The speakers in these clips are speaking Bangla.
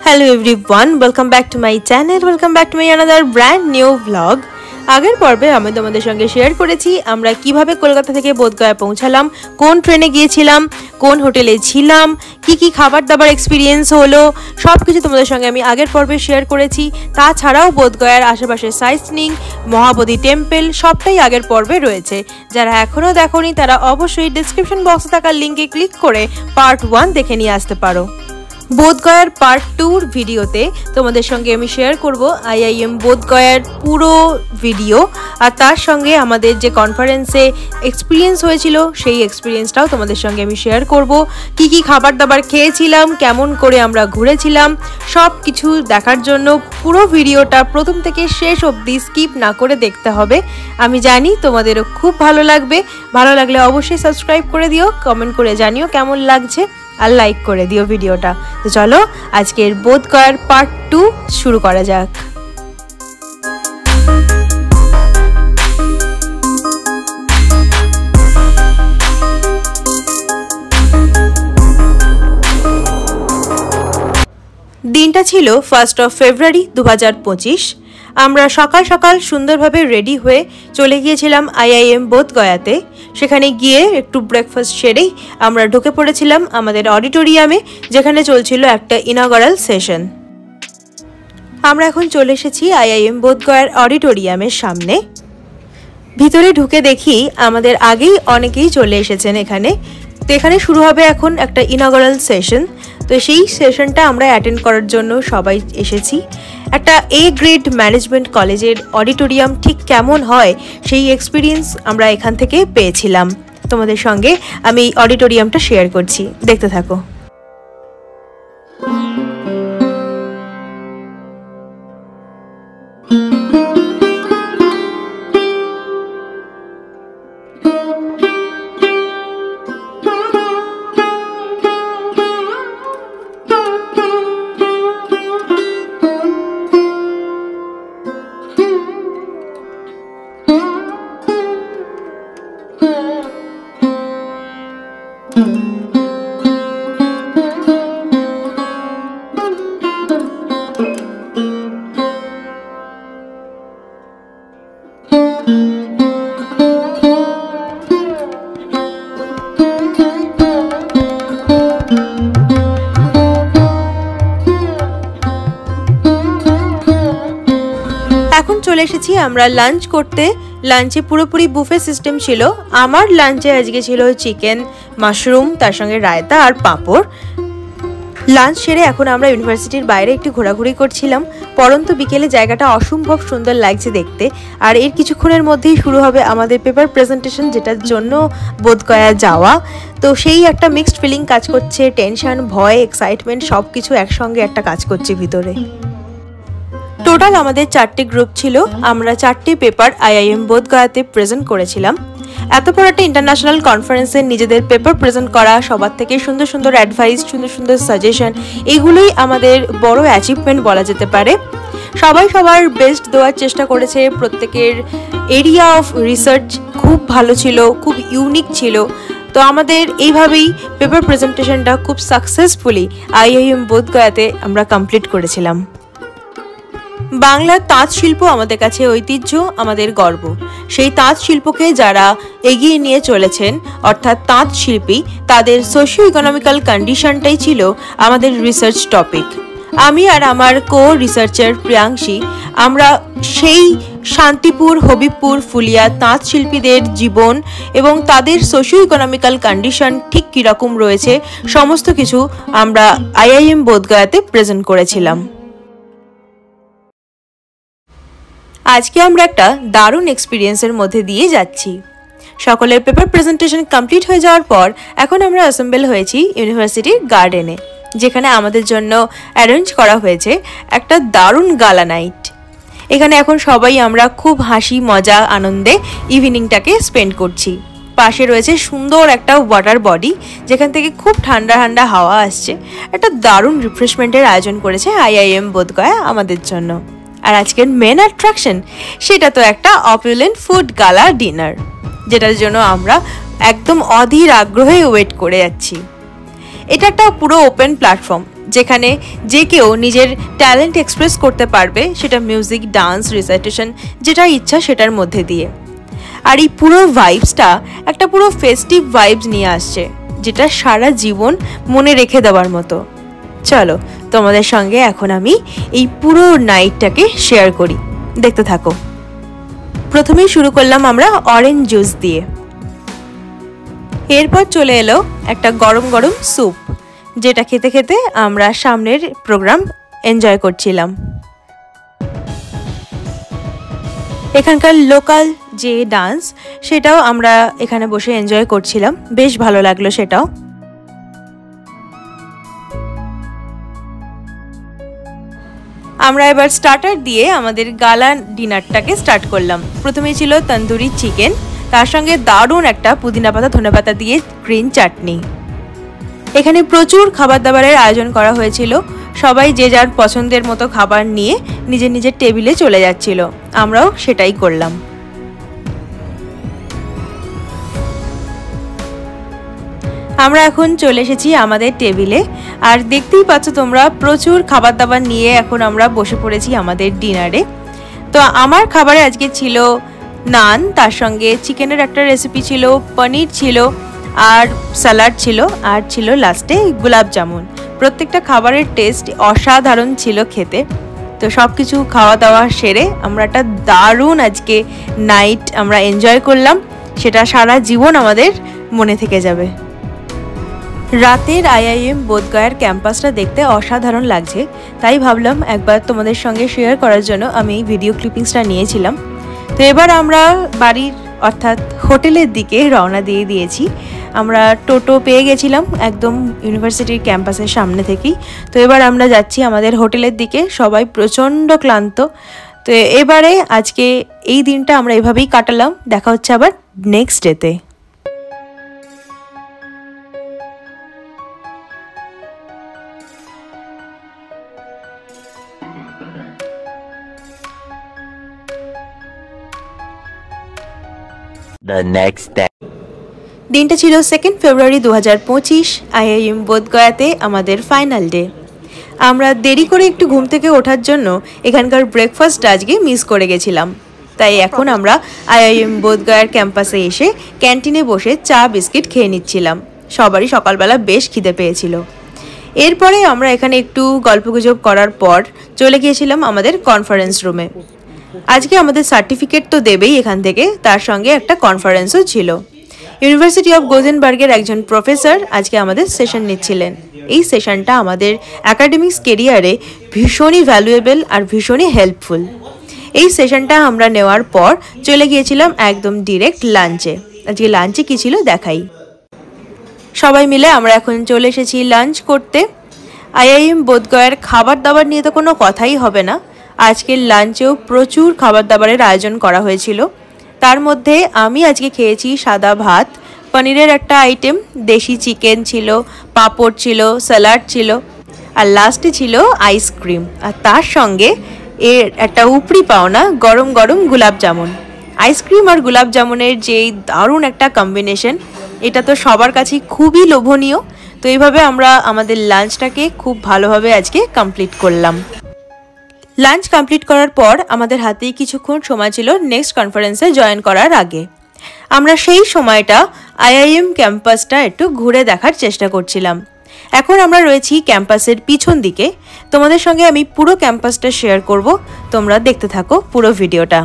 Hello everyone, welcome back to my channel, welcome back to my another brand new vlog. আগের পর্বে আমি তোমাদের সঙ্গে শেয়ার করেছি আমরা কিভাবে কলকাতা থেকে বোধগয়া পৌঁছালাম, কোন ট্রেনে গিয়েছিলাম, কোন হোটেলে ছিলাম, কি খাবার দাবার এক্সপেরিয়েন্স হলো, সবকিছু তোমাদের সঙ্গে আমি আগের পর্বে শেয়ার করেছি। তাছাড়াও বোধগয়ার আশেপাশে সাইটসিইং, মহাবোধি টেম্পল সবটাই আগের পর্বে রয়েছে। যারা এখনো দেখোনি তারা অবশ্যই ডেসক্রিপশন বক্সে থাকা লিংকে ক্লিক করে পার্ট 1 দেখে নিয়ে আসতে পারো। বোধগয়ার পার্ট 2 ভিডিওতে তোমাদের সঙ্গে আমি শেয়ার করব আইআইএম বোধগয়ার পুরো ভিডিও, আর তার সঙ্গে আমাদের যে কনফারেন্সে এক্সপিরিয়েন্স হয়েছিল সেই এক্সপিরিয়েন্সটাও তোমাদের সঙ্গে আমি শেয়ার করব। কি খাবার দাবার খেয়েছিলাম, কেমন করে আমরা ঘুরেছিলাম, সব কিছু দেখার জন্য পুরো ভিডিওটা প্রথম থেকে শেষ অবধি স্কিপ না করে দেখতে হবে। আমি জানি তোমাদেরও খুব ভালো লাগবে। ভালো লাগলে অবশ্যই সাবস্ক্রাইব করে দিও, কমেন্ট করে জানিও কেমন লাগছে, আর লাইক করে দিও ভিডিওটা। তো চলো আজকের বোধগয়ার পার্ট 2 শুরু করা যাক। দিনটা ছিল 1 ফেব্রুয়ারি 2025। আমরা সকাল সকাল সুন্দরভাবে রেডি হয়ে চলে গিয়েছিলাম আইআইএম বোধগয়াতে। সেখানে গিয়ে একটু ব্রেকফাস্ট সেরেই আমরা ঢুকে পড়েছিলাম আমাদের অডিটোরিয়ামে, যেখানে চলছিল একটা ইনঅগারাল সেশন। আমরা এখন চলে এসেছি আইআইএম বোধগয়ার অডিটোরিয়ামের সামনে। ভিতরে ঢুকে দেখি আমাদের আগেই অনেকেই চলে এসেছেন এখানে। তো এখানে শুরু হবে এখন একটা ইনঅগারাল সেশন। তো সেই সেশনটা আমরা অ্যাটেন্ড করার জন্য সবাই এসেছি। একটা এ গ্রেড ম্যানেজমেন্ট কলেজের অডিটোরিয়াম ঠিক কেমন হয় সেই এক্সপিরিয়েন্স আমরা এখান থেকে পেয়েছিলাম। তোমাদের সঙ্গে আমি এই অডিটোরিয়ামটা শেয়ার করছি, দেখতে থাকো। এখন চলে এসেছি আমরা লাঞ্চ করতে। লাঞ্চে পুরোপুরি বুফে সিস্টেম ছিল। আমার লাঞ্চে আজকে ছিল চিকেন, মাশরুম, তার সঙ্গে রায়তা আর পাঁপড়। লাঞ্চ সেরে এখন আমরা ইউনিভার্সিটির বাইরে একটু ঘোরাঘুরি করছিলাম। পরন্ত বিকেলে জায়গাটা অসম্ভব সুন্দর লাগছে দেখতে। আর এর কিছুক্ষণের মধ্যেই শুরু হবে আমাদের পেপার প্রেজেন্টেশন, যেটার জন্য বোধগয়া যাওয়া। তো সেই একটা মিক্সড ফিলিং কাজ করছে, টেনশন, ভয়, এক্সাইটমেন্ট সব কিছু একসঙ্গে একটা কাজ করছে ভিতরে। টোটাল আমাদের 4টে গ্রুপ ছিল। আমরা 4টে পেপার আইআইএম বোধগয়াতে প্রেজেন্ট করেছিলাম। এত বড় একটা ইন্টারন্যাশনাল কনফারেন্সে নিজেদের পেপার প্রেজেন্ট করা, সবার থেকে সুন্দর সুন্দর অ্যাডভাইস, সুন্দর সুন্দর সাজেশন, এগুলোই আমাদের বড় অ্যাচিভমেন্ট বলা যেতে পারে। সবাই সবার বেস্ট দেওয়ার চেষ্টা করেছে। প্রত্যেকের এরিয়া অফ রিসার্চ খুব ভালো ছিল, খুব ইউনিক ছিল। তো আমাদের এইভাবেই পেপার প্রেজেন্টেশনটা খুব সাকসেসফুলি আইআইএম বোধগয়াতে আমরা কমপ্লিট করেছিলাম। বাংলার তাঁত শিল্প আমাদের কাছে ঐতিহ্য, আমাদের গর্ব। সেই তাঁত শিল্পকে যারা এগিয়ে নিয়ে চলেছেন, অর্থাৎ তাঁত শিল্পী, তাদের সোশিও ইকোনমিক্যাল কন্ডিশনটাই ছিল আমাদের রিসার্চ টপিক। আমি আর আমার কো রিসার্চার প্রিয়াংশী, আমরা সেই শান্তিপুর, হবিবপুর, ফুলিয়া তাঁত শিল্পীদের জীবন এবং তাদের সোশিও ইকোনমিক্যাল কন্ডিশন ঠিক কীরকম রয়েছে সমস্ত কিছু আমরা আইআইএম বোধগয়াতে প্রেজেন্ট করেছিলাম। আজকে আমরা একটা দারুণ এক্সপিরিয়েন্সের মধ্যে দিয়ে যাচ্ছি। সকলের পেপার প্রেজেন্টেশন কমপ্লিট হয়ে যাওয়ার পর এখন আমরা অ্যাসেম্বল হয়েছি ইউনিভার্সিটির গার্ডেনে, যেখানে আমাদের জন্য অ্যারেঞ্জ করা হয়েছে একটা দারুণ গালা নাইট। এখানে এখন সবাই আমরা খুব হাসি মজা আনন্দে ইভিনিংটাকে স্পেন্ড করছি। পাশে রয়েছে সুন্দর একটা ওয়াটার বডি, যেখান থেকে খুব ঠান্ডা ঠান্ডা হাওয়া আসছে। একটা দারুণ রিফ্রেশমেন্টের আয়োজন করেছে আইআইএম বোধগয়া আমাদের জন্য। আর আজকের মেন অ্যাট্রাকশন সেটা তো একটা অপুলেন্ট ফুড গালা ডিনার, যেটার জন্য আমরা একদম অধীর আগ্রহে ওয়েট করে যাচ্ছি। এটা একটা পুরো ওপেন প্ল্যাটফর্ম, যেখানে যে কেউ নিজের ট্যালেন্ট এক্সপ্রেস করতে পারবে, সেটা মিউজিক, ডান্স, রিসাইটেশন, যেটা ইচ্ছা সেটার মধ্যে দিয়ে। আর এই পুরো ভাইবসটা একটা পুরো ফেস্টিভ ভাইবস নিয়ে আসছে, যেটা সারা জীবন মনে রেখে দেওয়ার মতো। চলো তোমাদের সঙ্গে এখন আমি এই পুরো নাইটটাকে শেয়ার করি, দেখতে থাকো। প্রথমেই শুরু করলাম আমরা অরেঞ্জ জুস দিয়ে, এরপর চলে এলো একটা গরম গরম স্যুপ, যেটা খেতে খেতে আমরা সামনের প্রোগ্রাম এনজয় করছিলাম। এখানকার লোকাল যে ডান্স, সেটাও আমরা এখানে বসে এনজয় করছিলাম, বেশ ভালো লাগলো সেটাও। আমরা এবার স্টার্টার দিয়ে আমাদের গালা ডিনারটাকে স্টার্ট করলাম। প্রথমে ছিল তন্দুরি চিকেন, তার সঙ্গে দারুণ একটা পুদিনা পাতা ধনেপাতা দিয়ে গ্রিন চাটনি। এখানে প্রচুর খাবার দাবারের আয়োজন করা হয়েছিল, সবাই যে যার পছন্দের মতো খাবার নিয়ে নিজের নিজের টেবিলে চলে যাচ্ছিল, আমরাও সেটাই করলাম। আমরা এখন চলে এসেছি আমাদের টেবিলে, আর দেখতেই পাচ্ছ তোমরা প্রচুর খাবার দাবার নিয়ে এখন আমরা বসে পড়েছি আমাদের ডিনারে। তো আমার খাবারে আজকে ছিল নান, তার সঙ্গে চিকেনের একটা রেসিপি ছিল, পনির ছিল, আর স্যালাড ছিল, আর ছিল লাস্টে গোলাপ জামুন। প্রত্যেকটা খাবারের টেস্ট অসাধারণ ছিল খেতে। তো সব কিছু খাওয়া দাওয়া সেরে আমরা একটা দারুণ আজকে নাইট আমরা এনজয় করলাম, সেটা সারা জীবন আমাদের মনে থেকে যাবে। রাতের আইআইএম বোধগয়ার ক্যাম্পাসটা দেখতে অসাধারণ লাগছে, তাই ভাবলাম একবার তোমাদের সঙ্গে শেয়ার করার জন্য আমি এই ভিডিও ক্লিপিংসটা নিয়েছিলাম। তো এবার আমরা বাড়ির অর্থাৎ হোটেলের দিকে রওনা দিয়ে দিয়েছি। আমরা টোটো পেয়ে গেছিলাম একদম ইউনিভার্সিটির ক্যাম্পাসের সামনে থেকেই। তো এবার আমরা যাচ্ছি আমাদের হোটেলের দিকে, সবাই প্রচণ্ড ক্লান্ত। তো এবারে আজকে এই দিনটা আমরা এভাবেই কাটালাম। দেখা হচ্ছে আবার নেক্সট ডেতে। The next day. দিনটা ছিল 2 ফেব্রুয়ারি 2025, আইআইএম বোধগয়াতে আমাদের ফাইনাল ডে। আমরা দেরি করে একটু ঘুম থেকে ওঠার জন্য এখানকার ব্রেকফাস্ট আজকে মিস করে গেছিলাম, তাই এখন আমরা আইআইএম বোধগয়ার ক্যাম্পাসে এসে ক্যান্টিনে বসে চা বিস্কিট খেয়ে নিচ্ছিলাম। সবারই সকালবেলা বেশ খিদে পেয়েছিল। এরপরে আমরা এখানে একটু গল্পগুজব করার পর চলে গিয়েছিলাম আমাদের কনফারেন্স রুমে। আজকে আমাদের সার্টিফিকেট তো দেবেই এখান থেকে, তার সঙ্গে একটা কনফারেন্সও ছিল। ইউনিভার্সিটি অফ গোজেনবার্গের একজন প্রফেসর আজকে আমাদের সেশন নিচ্ছিলেন। এই সেশনটা আমাদের অ্যাকাডেমিক্স কেরিয়ারে ভীষণই ভ্যালুয়েবল আর ভীষণই হেল্পফুল। এই সেশনটা আমরা নেওয়ার পর চলে গিয়েছিলাম একদম ডিরেক্ট লাঞ্চে। আজকে লাঞ্চে কী ছিল দেখাই। সবাই মিলে আমরা এখন চলে এসেছি লাঞ্চ করতে। আইআইএম বোধগয়ার খাবার দাবার নিয়ে তো কোনো কথাই হবে না। আজকের লাঞ্চেও প্রচুর খাবার দাবারের আয়োজন করা হয়েছিল। তার মধ্যে আমি আজকে খেয়েছি সাদা ভাত, পনিরের একটা আইটেম, দেশি চিকেন ছিল, পাঁপড় ছিল, স্যালাড ছিল, আর লাস্টে ছিল আইসক্রিম, আর তার সঙ্গে এর একটা উপরি পাওনা গরম গরম গোলাপ জামুন। আইসক্রিম আর গোলাপ জামুনের যেই দারুণ একটা কম্বিনেশন, এটা তো সবার কাছেই খুবই লোভনীয়। তো এইভাবে আমরা আমাদের লাঞ্চটাকে খুব ভালোভাবে আজকে কমপ্লিট করলাম। লাঞ্চ কমপ্লিট করার পর আমাদের হাতেই কিছুক্ষণ সময় ছিল নেক্সট কনফারেন্সে জয়েন করার আগে। আমরা সেই সময়টা আইআইএম ক্যাম্পাসটা একটু ঘুরে দেখার চেষ্টা করছিলাম। এখন আমরা রয়েছি ক্যাম্পাসের পিছন দিকে। তোমাদের সঙ্গে আমি পুরো ক্যাম্পাসটা শেয়ার করব, তোমরা দেখতে থাকো পুরো ভিডিওটা।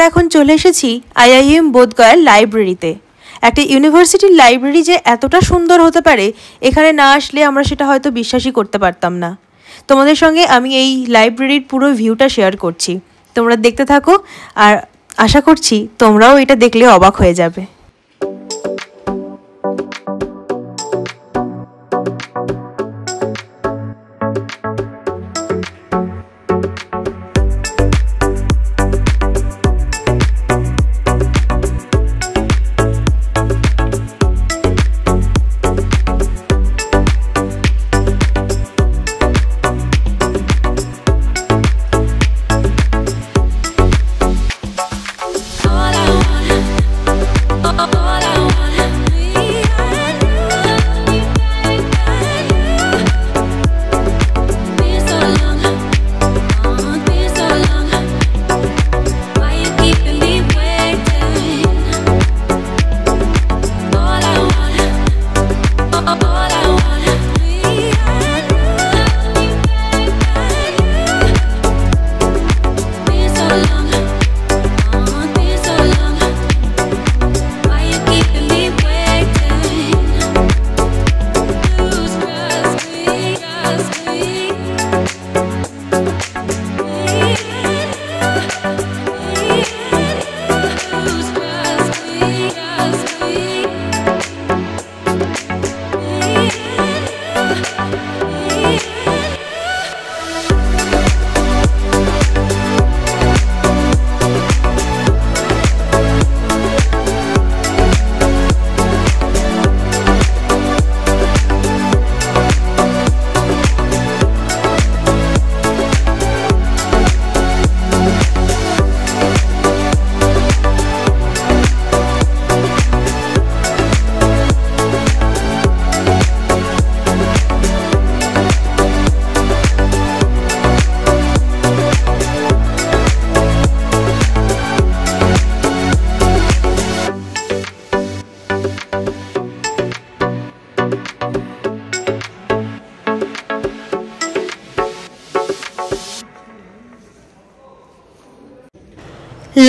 আমরা এখন চলে এসেছি IIM বোধগয়ার লাইব্রেরিতে। একটা ইউনিভার্সিটির লাইব্রেরি যে এতটা সুন্দর হতে পারে এখানে না আসলে আমরা সেটা হয়তো বিশ্বাসই করতে পারতাম না। তোমাদের সঙ্গে আমি এই লাইব্রেরির পুরো ভিউটা শেয়ার করছি, তোমরা দেখতে থাকো আর আশা করছি তোমরাও এটা দেখলে অবাক হয়ে যাবে।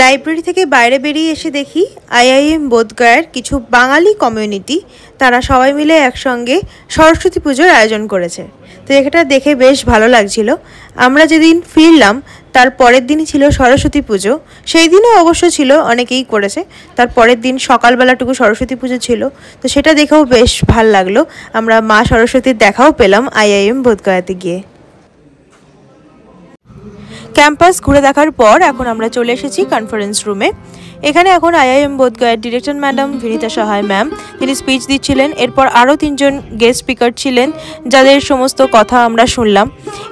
লাইব্রেরি থেকে বাইরে বেরিয়ে এসে দেখি IIM বোধগয়ার কিছু বাঙালি কমিউনিটি তারা সবাই মিলে একসঙ্গে সরস্বতী পুজোর আয়োজন করেছে। তো এটা দেখে বেশ ভালো লাগছিল। আমরা যেদিন ফিরলাম তার পরের দিনই ছিল সরস্বতী পুজো, সেই দিনও অবশ্য ছিল, অনেকেই করেছে। তার পরের দিন সকালবেলাটুকু সরস্বতী পুজো ছিল, তো সেটা দেখেও বেশ ভাল লাগলো। আমরা মা সরস্বতীর দেখাও পেলাম IIM বোধগয়াতে গিয়ে। ক্যাম্পাস ঘুরে দেখার পর এখন আমরা চলে এসেছি কনফারেন্স রুমে। এখানে এখন IIM বোধগয়ার ডিরেক্টর ম্যাডাম বিনীতা সহায় ম্যাম তিনি স্পিচ দিচ্ছিলেন। এরপর আরও 3 জন গেস্ট স্পিকার ছিলেন যাদের সমস্ত কথা আমরা শুনলাম।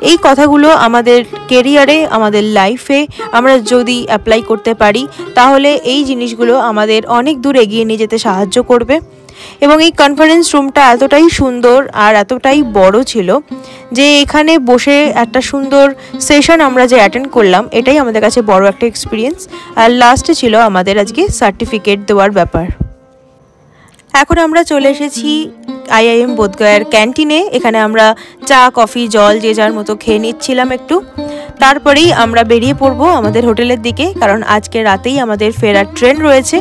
এই কথাগুলো আমাদের কেরিয়ারে, আমাদের লাইফে আমরা যদি অ্যাপ্লাই করতে পারি তাহলে এই জিনিসগুলো আমাদের অনেক দূর এগিয়ে নিয়ে যেতে সাহায্য করবে। এবং এই কনফারেন্স রুমটা এতটাই সুন্দর আর এতটাই বড় ছিল যে এখানে বসে একটা সুন্দর সেশন আমরা যে অ্যাটেন্ড করলাম এটাই আমাদের কাছে বড় একটা এক্সপিরিয়েন্স। আর লাস্টে ছিল আমাদের আজকে সার্টিফিকেট দেওয়ার ব্যাপার। এখন আমরা চলে এসেছি IIM বোধগয়ার ক্যান্টিনে। এখানে আমরা চা, কফি, জল যে যার মতো খেয়ে নিচ্ছিলাম একটু। তারপরেই আমরা বেরিয়ে পড়বো আমাদের হোটেলের দিকে, কারণ আজকে রাতেই আমাদের ফেরার ট্রেন রয়েছে।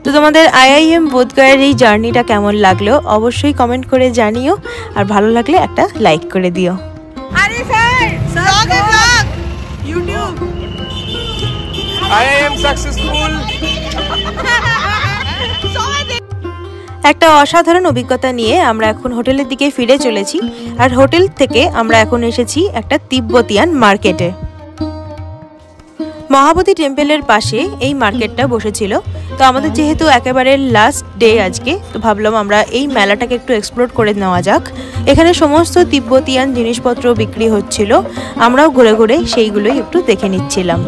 তো তোমাদের IIM বোধগয়ার এই জার্নিটা কেমন লাগলো অবশ্যই কমেন্ট করে জানিও, আর ভালো লাগলে একটা লাইক করে দিও। আরে sir blog YouTube IIM successful. একটা অসাধারণ অভিজ্ঞতা নিয়ে আমরা এখন হোটেলের দিকে ফিরে চলেছি। আর হোটেল থেকে আমরা এখন এসেছি একটা তিব্বতিয়ান মার্কেটে। মহাবোধি টেম্পলের পাশে এই মার্কেটটা বসেছিল। তো আমাদের যেহেতু একেবারে লাস্ট ডে আজকে, তো ভাবলাম আমরা এই মেলাটাকে একটু এক্সপ্লোর করে নেওয়া যাক। এখানে সমস্ত তিব্বতিয়ান জিনিসপত্র বিক্রি হচ্ছিল, আমরাও ঘুরে ঘুরে সেইগুলোই একটু দেখে নিচ্ছিলাম।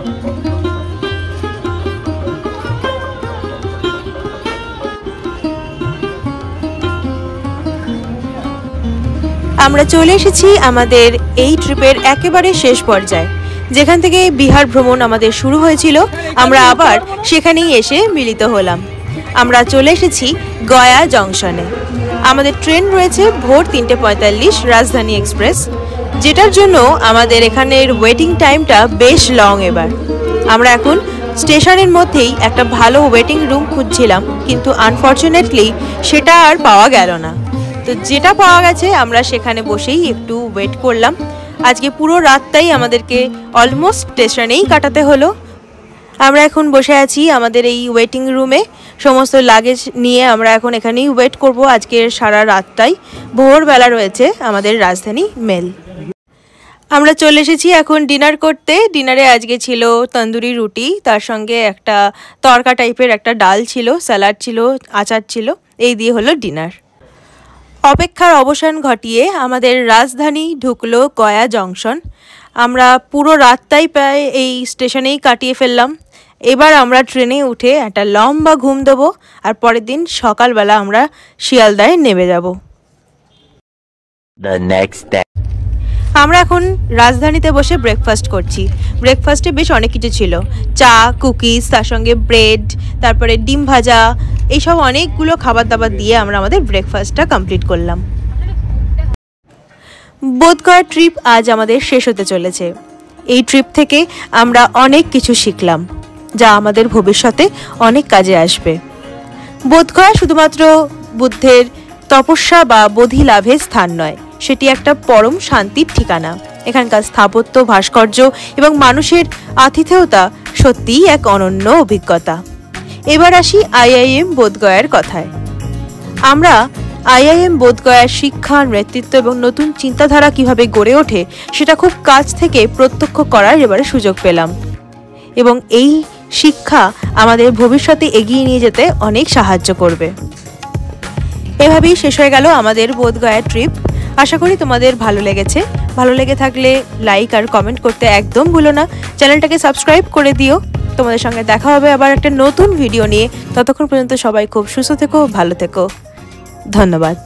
আমরা চলে এসেছি আমাদের এই ট্রিপের একেবারে শেষ পর্যায়ে, যেখান থেকে বিহার ভ্রমণ আমাদের শুরু হয়েছিল। আমরা আবার সেখানেই এসে মিলিত হলাম। আমরা চলে এসেছি গয়া জংশনে। আমাদের ট্রেন রয়েছে ভোর 3:45 রাজধানী এক্সপ্রেস, যেটার জন্য আমাদের এখানের ওয়েটিং টাইমটা বেশ লং। এবার আমরা এখন স্টেশনের মধ্যেই একটা ভালো ওয়েটিং রুম খুঁজছিলাম, কিন্তু আনফর্চুনেটলি সেটা আর পাওয়া গেল না। তো যেটা পাওয়া গেছে আমরা সেখানে বসেই একটু ওয়েট করলাম। আজকে পুরো রাতটাই আমাদেরকে অলমোস্ট স্টেশনেই কাটাতে হলো। আমরা এখন বসে আছি আমাদের এই ওয়েটিং রুমে, সমস্ত লাগেজ নিয়ে আমরা এখন এখানেই ওয়েট করব আজকের সারা রাতটাই। ভোরবেলা রয়েছে আমাদের রাজধানী মেল। আমরা চলে এসেছি এখন ডিনার করতে। ডিনারে আজকে ছিল তন্দুরি রুটি, তার সঙ্গে একটা তড়কা টাইপের একটা ডাল ছিল, স্যালাড ছিল, আচার ছিল, এই দিয়ে হলো ডিনার। অপেক্ষার অবসান ঘটিয়ে আমাদের রাজধানী ঢুকলো গয়া জংশন। আমরা পুরো রাতটাই প্রায় এই স্টেশনেই কাটিয়ে ফেললাম। এবার আমরা ট্রেনে উঠে একটা লম্বা ঘুম দেবো, আর পরের দিন সকালবেলা আমরা শিয়ালদায় নেমে যাব। আমরা এখন রাজধানীতে বসে ব্রেকফাস্ট করছি। ব্রেকফাস্টে বেশ অনেক কিছু ছিল, চা, কুকিজ, তার সঙ্গে ব্রেড, তারপরে ডিম ভাজা, এইসব অনেকগুলো খাবার দাবার দিয়ে আমরা আমাদের ব্রেকফাস্টটা কমপ্লিট করলাম। বোধগয়া ট্রিপ আজ আমাদের শেষ হতে চলেছে। এই ট্রিপ থেকে আমরা অনেক কিছু শিখলাম, যা আমাদের ভবিষ্যতে অনেক কাজে আসবে। বোধগয়া শুধুমাত্র বুদ্ধের তপস্যা বা বোধি লাভের স্থান নয়, সেটি একটা পরম শান্তির ঠিকানা। এখানকার স্থাপত্য, ভাস্কর্য এবং মানুষের আতিথেয়তা সত্যিই এক অনন্য অভিজ্ঞতা। এবার আসি আইআইএম বোধগয়ার কথায়। আমরা আইআইএম বোধগয়ার শিক্ষা, নেতৃত্ব এবং নতুন চিন্তাধারা কিভাবে গড়ে ওঠে সেটা খুব কাছ থেকে প্রত্যক্ষ করার এবারে সুযোগ পেলাম, এবং এই শিক্ষা আমাদের ভবিষ্যতে এগিয়ে নিয়ে যেতে অনেক সাহায্য করবে। এভাবেই শেষ হয়ে গেল আমাদের বোধগয়া ট্রিপ। আশা করি তোমাদের ভালো লেগেছে। ভালো লেগে থাকলে লাইক আর কমেন্ট করতে একদম ভুলো না। চ্যানেলটাকে সাবস্ক্রাইব করে দিও। তোমাদের সঙ্গে দেখা হবে আবার একটা নতুন ভিডিও নিয়ে। ততক্ষণ পর্যন্ত সবাই খুব সুস্থ থেকো, ভালো থেকো। ধন্যবাদ।